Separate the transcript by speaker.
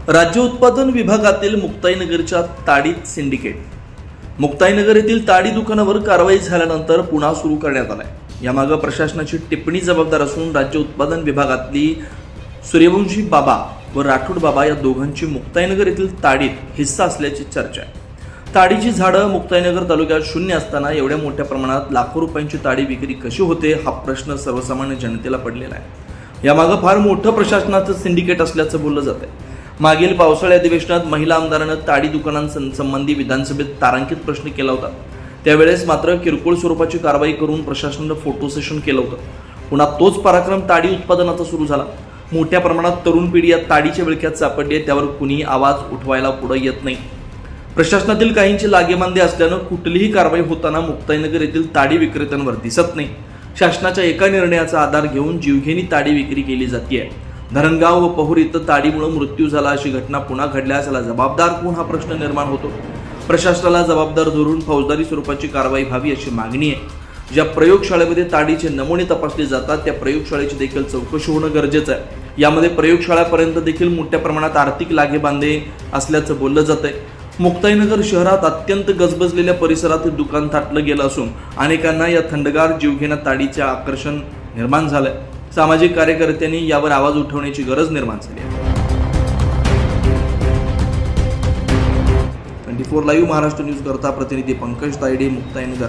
Speaker 1: राज्य उत्पादन विभागातील मुक्ताईनगरच्या ताडीत सिंडिकेट. मुक्ताईनगर येथील ताडी दुकानावर कारवाई झाल्यानंतर पुन्हा सुरू करण्यात आलाय. यामागे प्रशासनाची टिप्पणी जबाबदार असून राज्य उत्पादन विभागातली सूर्यवंशी बाबा व राठोड बाबा या दोघांची मुक्ताईनगर येथील ताडीत हिस्सा असल्याची चर्चा आहे. ताडीची झाडं मुक्ताईनगर तालुक्यात शून्य असताना एवढ्या मोठ्या प्रमाणात लाखो रुपयांची ताडी विक्री कशी होते हा प्रश्न सर्वसामान्य जनतेला पडलेला आहे. यामागे फार मोठं प्रशासनाचं सिंडिकेट असल्याचं बोललं जात आहे. मागील पावसाळी अधिवेशनात महिला आमदारांना ताडी दुकानांसंबंधी विधानसभेत तारांकित प्रश्न केला होता. त्यावेळेस मात्र किरकोळ स्वरूपाची कारवाई करून प्रशासनानं फोटो सेशन केलं होतं. पुन्हा तोच पराक्रम ताडी उत्पादनाचा सुरू झाला. मोठ्या प्रमाणात तरुण पिढी या ताडीच्या विळख्यात सापडली आहे. त्यावर कुणी आवाज उठवायला पुढे येत नाही. प्रशासनातील काहींचे लागेबांधे असल्यानं कुठलीही कारवाई होताना मुक्ताईनगर येथील ताडी विक्रेत्यांवर दिसत नाही. शासनाच्या एका निर्णयाचा आधार घेऊन जीवघेणी ताडी विक्री केली जाते. धरणगाव व पहूर इथं ताडीमुळे मृत्यू झाला अशी घटना पुन्हा घडल्यास याला जबाबदार कोण हा प्रश्न निर्माण होतो. प्रशासनाला जबाबदार धरून फौजदारी स्वरूपाची कारवाई व्हावी अशी मागणी आहे. ज्या प्रयोगशाळेमध्ये ताडीचे नमुने तपासले जातात त्या प्रयोगशाळेची देखील चौकशी होणं गरजेचं आहे. यामध्ये प्रयोगशाळेपर्यंत देखील मोठ्या प्रमाणात आर्थिक लागेबांधे असल्याचं बोललं जात आहे. मुक्ताईनगर शहरात अत्यंत गजबजलेल्या परिसरात हे दुकान थाटलं गेलं असून अनेकांना या थंडगार जीवघेण्या ताडीचे आकर्षण निर्माण झालंय. सामाजिक कार्यकर्त्यांनी यावर आवाज उठवण्याची गरज निर्माण झाली आहे. 24 लाईव्ह महाराष्ट्र न्यूज करता प्रतिनिधी पंकज तायडे, मुक्ताईनगर.